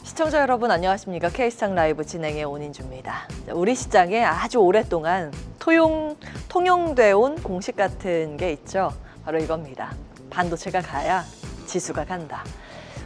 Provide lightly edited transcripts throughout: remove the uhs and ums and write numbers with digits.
시청자 여러분 안녕하십니까? K시장 라이브 진행의 온인주입니다. 우리 시장에 아주 오랫동안 통용돼 온 공식 같은 게 있죠. 바로 이겁니다. 반도체가 가야 지수가 간다.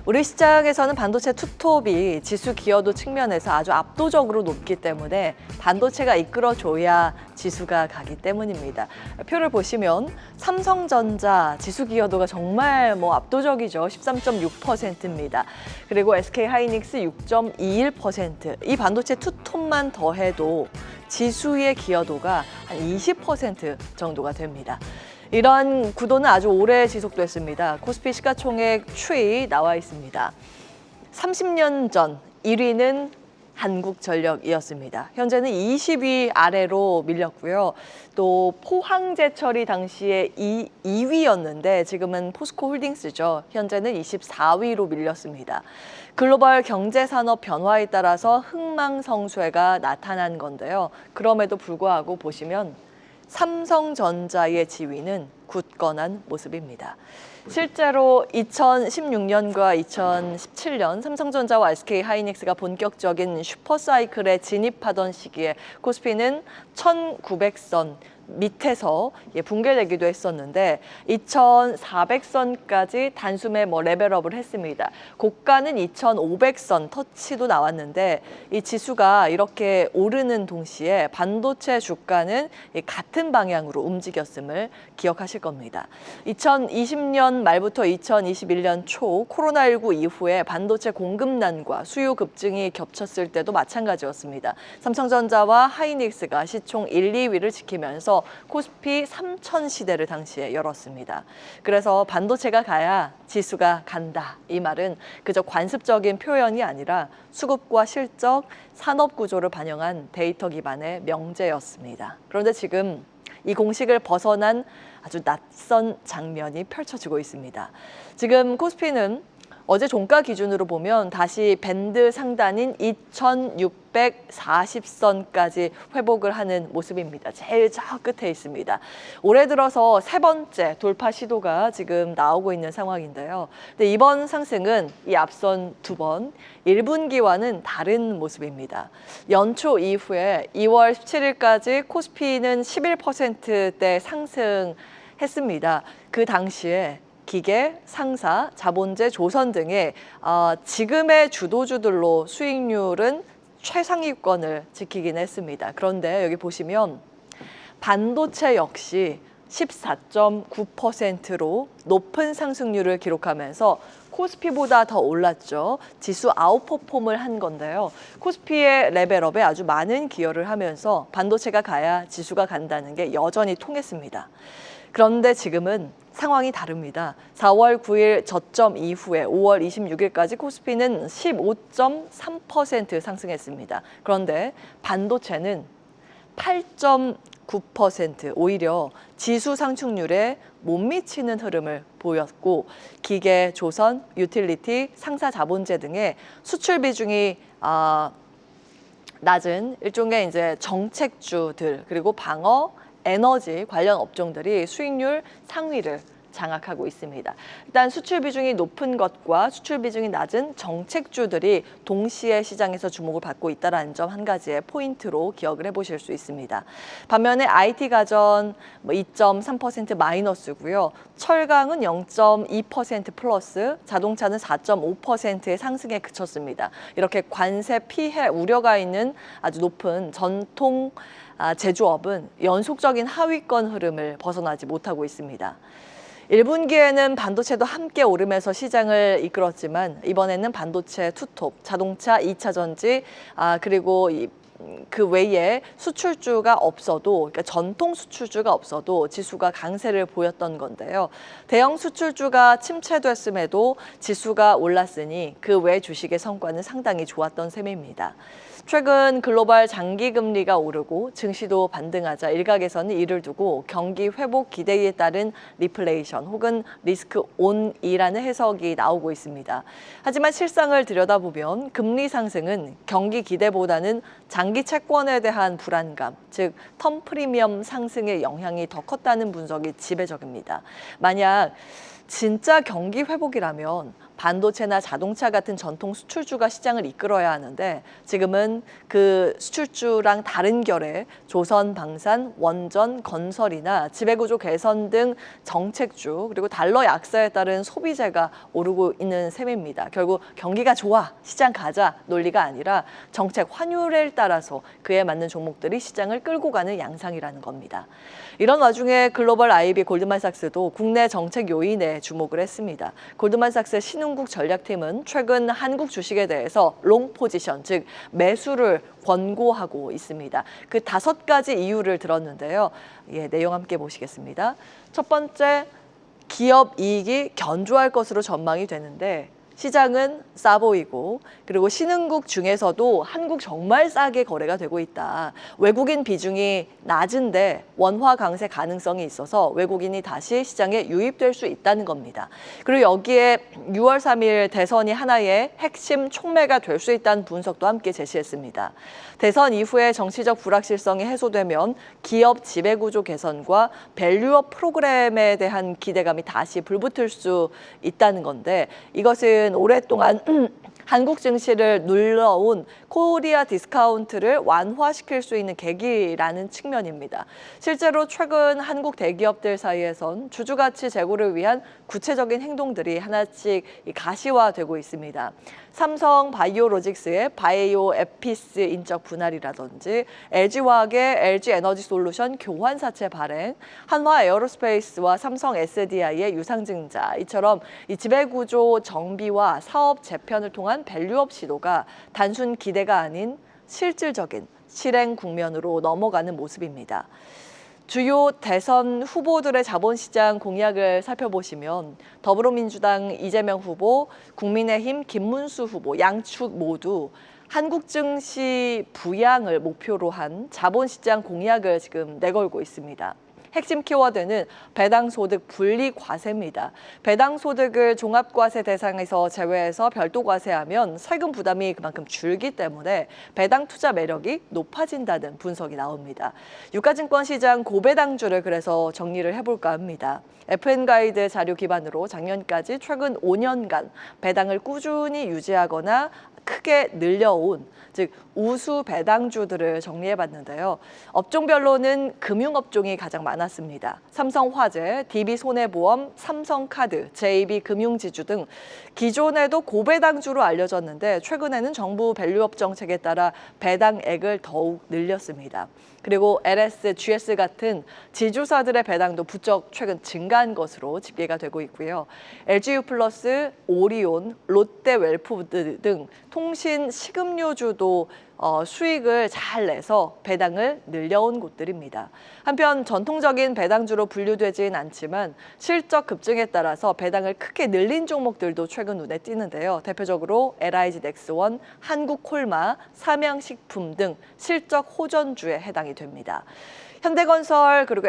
우리 시장에서는 반도체 투톱이 지수 기여도 측면에서 아주 압도적으로 높기 때문에 반도체가 이끌어줘야 지수가 가기 때문입니다. 표를 보시면 삼성전자 지수 기여도가 정말 압도적이죠. 13.6%입니다. 그리고 SK하이닉스 6.21%. 이 반도체 투톱만 더해도 지수의 기여도가 한 20% 정도가 됩니다. 이런 구도는 아주 오래 지속됐습니다. 코스피 시가총액 추이 나와 있습니다. 30년 전 1위는 한국전력이었습니다. 현재는 20위 아래로 밀렸고요. 또 포항제철이 당시에 2위였는데 지금은 포스코홀딩스죠. 현재는 24위로 밀렸습니다. 글로벌 경제산업 변화에 따라서 흥망성쇠가 나타난 건데요. 그럼에도 불구하고 보시면 삼성전자의 지위는 굳건한 모습입니다. 실제로 2016년과 2017년 삼성전자와 SK하이닉스가 본격적인 슈퍼사이클에 진입하던 시기에 코스피는 1900선 밑에서 붕괴되기도 했었는데 2400선까지 단숨에 레벨업을 했습니다. 고가는 2500선 터치도 나왔는데 이 지수가 이렇게 오르는 동시에 반도체 주가는 같은 방향으로 움직였음을 기억하실 겁니다. 2020년 말부터 2021년 초 코로나19 이후에 반도체 공급난과 수요 급증이 겹쳤을 때도 마찬가지였습니다. 삼성전자와 하이닉스가 시총 1, 2위를 지키면서 코스피 3000 시대를 당시에 열었습니다. 그래서 반도체가 가야 지수가 간다. 이 말은 그저 관습적인 표현이 아니라 수급과 실적, 산업 구조를 반영한 데이터 기반의 명제였습니다. 그런데 지금 이 공식을 벗어난 아주 낯선 장면이 펼쳐지고 있습니다. 지금 코스피는 어제 종가 기준으로 보면 다시 밴드 상단인 2640선까지 회복을 하는 모습입니다. 제일 저 끝에 있습니다. 올해 들어서 세 번째 돌파 시도가 지금 나오고 있는 상황인데요. 근데 이번 상승은 이 앞선 두 번 1분기와는 다른 모습입니다. 연초 이후에 2월 17일까지 코스피는 11%대 상승했습니다. 그 당시에 기계, 상사, 자본재, 조선 등의 지금의 주도주들로 수익률은 최상위권을 지키긴 했습니다. 그런데 여기 보시면 반도체 역시 14.9%로 높은 상승률을 기록하면서 코스피보다 더 올랐죠. 지수 아웃퍼폼을 한 건데요. 코스피의 레벨업에 아주 많은 기여를 하면서 반도체가 가야 지수가 간다는 게 여전히 통했습니다. 그런데 지금은 상황이 다릅니다. 4월 9일 저점 이후에 5월 26일까지 코스피는 15.3% 상승했습니다. 그런데 반도체는 8.9% 오히려 지수 상승률에 못 미치는 흐름을 보였고 기계, 조선, 유틸리티, 상사 자본재 등의 수출 비중이 낮은 일종의 이제 정책주들 그리고 방어, 에너지 관련 업종들이 수익률 상위를 장악하고 있습니다. 일단 수출 비중이 높은 것과 수출 비중이 낮은 정책주들이 동시에 시장에서 주목을 받고 있다는 점 한 가지의 포인트로 기억을 해보실 수 있습니다. 반면에 IT 가전 2.3% 마이너스고요. 철강은 0.2% 플러스, 자동차는 4.5%의 상승에 그쳤습니다. 이렇게 관세 피해 우려가 있는 아주 높은 전통 제조업은 연속적인 하위권 흐름을 벗어나지 못하고 있습니다. 1분기에는 반도체도 함께 오르면서 시장을 이끌었지만 이번에는 반도체 투톱, 자동차 2차 전지, 그리고 그 외에 수출주가 없어도, 그러니까 전통 수출주가 없어도 지수가 강세를 보였던 건데요. 대형 수출주가 침체됐음에도 지수가 올랐으니 그 외 주식의 성과는 상당히 좋았던 셈입니다. 최근 글로벌 장기금리가 오르고 증시도 반등하자 일각에서는 이를 두고 경기 회복 기대에 따른 리플레이션 혹은 리스크 온이라는 해석이 나오고 있습니다. 하지만 실상을 들여다보면 금리 상승은 경기 기대보다는 장기 채권에 대한 불안감, 즉 텀 프리미엄 상승의 영향이 더 컸다는 분석이 지배적입니다. 만약 진짜 경기 회복이라면 반도체나 자동차 같은 전통 수출주가 시장을 이끌어야 하는데 지금은 그 수출주랑 다른 결의 조선, 방산, 원전, 건설이나 지배구조 개선 등 정책주 그리고 달러 약세에 따른 소비재가 오르고 있는 셈입니다. 결국 경기가 좋아, 시장 가자 논리가 아니라 정책 환율에 따라서 그에 맞는 종목들이 시장을 끌고 가는 양상이라는 겁니다. 이런 와중에 글로벌 IB 골드만삭스도 국내 정책 요인에 주목을 했습니다. 골드만삭스 신흥국 전략팀은 최근 한국 주식에 대해서 롱 포지션, 즉 매수를 권고하고 있습니다. 그 5가지 이유를 들었는데요. 내용 함께 보시겠습니다. 첫 번째, 기업 이익이 견조할 것으로 전망이 되는데 시장은 싸 보이고 그리고 신흥국 중에서도 한국 정말 싸게 거래가 되고 있다. 외국인 비중이 낮은데 원화 강세 가능성이 있어서 외국인이 다시 시장에 유입될 수 있다는 겁니다. 그리고 여기에 6월 3일 대선이 하나의 핵심 촉매가 될 수 있다는 분석도 함께 제시했습니다. 대선 이후에 정치적 불확실성이 해소되면 기업 지배구조 개선과 밸류업 프로그램에 대한 기대감이 다시 불붙을 수 있다는 건데 이것은 오랫동안 한국 증시를 눌러온 코리아 디스카운트를 완화시킬 수 있는 계기라는 측면입니다. 실제로 최근 한국 대기업들 사이에선 주주가치 제고를 위한 구체적인 행동들이 하나씩 가시화되고 있습니다. 삼성 바이오로직스의 바이오 에피스 인적 분할이라든지 LG화학의 LG에너지솔루션 교환사채 발행, 한화 에어로스페이스와 삼성 SDI의 유상증자, 이처럼 이 지배구조 정비와 사업 재편을 통한 밸류업 시도가 단순 기대가 아닌 실질적인 실행 국면으로 넘어가는 모습입니다. 주요 대선 후보들의 자본시장 공약을 살펴보시면 더불어민주당 이재명 후보, 국민의힘 김문수 후보 양측 모두 한국 증시 부양을 목표로 한 자본시장 공약을 지금 내걸고 있습니다. 핵심 키워드는 배당소득 분리과세입니다. 배당소득을 종합과세 대상에서 제외해서 별도 과세하면 세금 부담이 그만큼 줄기 때문에 배당 투자 매력이 높아진다는 분석이 나옵니다. 유가증권 시장 고배당주를 그래서 정리를 해볼까 합니다. FN가이드 자료 기반으로 작년까지 최근 5년간 배당을 꾸준히 유지하거나 크게 늘려온 즉 우수 배당주들을 정리해봤는데요. 업종별로는 금융업종이 가장 많았습니다. 삼성화재, DB손해보험, 삼성카드, JB금융지주 등 기존에도 고배당주로 알려졌는데 최근에는 정부 밸류업 정책에 따라 배당액을 더욱 늘렸습니다. 그리고 LS, GS 같은 지주사들의 배당도 부쩍 최근 증가한 것으로 집계가 되고 있고요. LG유플러스, 오리온, 롯데웰푸드 등 통신 식음료주도 수익을 잘 내서 배당을 늘려온 곳들입니다. 한편 전통적인 배당주로 분류되지는 않지만 실적 급증에 따라서 배당을 크게 늘린 종목들도 최근 눈에 띄는데요. 대표적으로 LIG넥스원, 한국콜마, 삼양식품 등 실적 호전주에 해당이 됩니다. 현대건설 그리고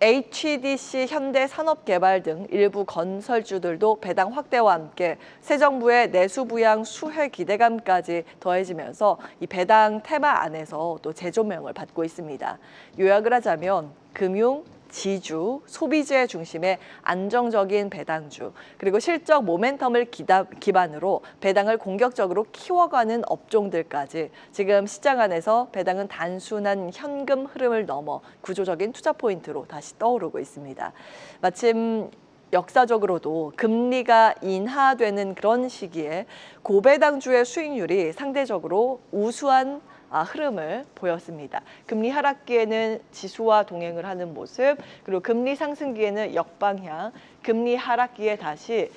HDC, 현대산업개발 등 일부 건설주들도 배당 확대와 함께 새 정부의 내수 부양 수혜 기대감까지 더해지면서 이 배당 테마 안에서 또 재조명을 받고 있습니다. 요약을 하자면 금융, 지주, 소비재 중심의 안정적인 배당주, 그리고 실적 모멘텀을 기반으로 배당을 공격적으로 키워가는 업종들까지 지금 시장 안에서 배당은 단순한 현금 흐름을 넘어 구조적인 투자 포인트로 다시 떠오르고 있습니다. 마침 역사적으로도 금리가 인하되는 그런 시기에 고배당주의 수익률이 상대적으로 우수한 흐름을 보였습니다. 금리 하락기에는 지수와 동행을 하는 모습, 그리고 금리 상승기에는 역방향, 금리 하락기에 다시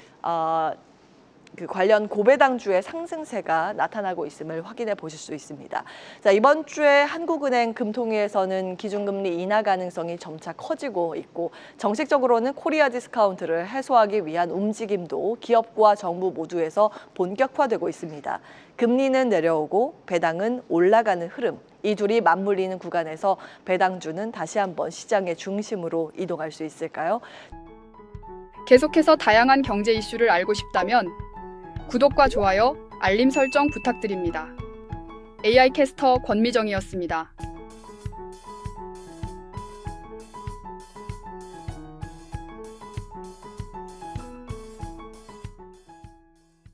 그 관련 고배당주의 상승세가 나타나고 있음을 확인해 보실 수 있습니다. 자, 이번 주에 한국은행 금통위에서는 기준금리 인하 가능성이 점차 커지고 있고 정책적으로는 코리아 디스카운트를 해소하기 위한 움직임도 기업과 정부 모두에서 본격화되고 있습니다. 금리는 내려오고 배당은 올라가는 흐름, 이 둘이 맞물리는 구간에서 배당주는 다시 한번 시장의 중심으로 이동할 수 있을까요? 계속해서 다양한 경제 이슈를 알고 싶다면 구독과 좋아요, 알림 설정 부탁드립니다. AI 캐스터 권미정이었습니다.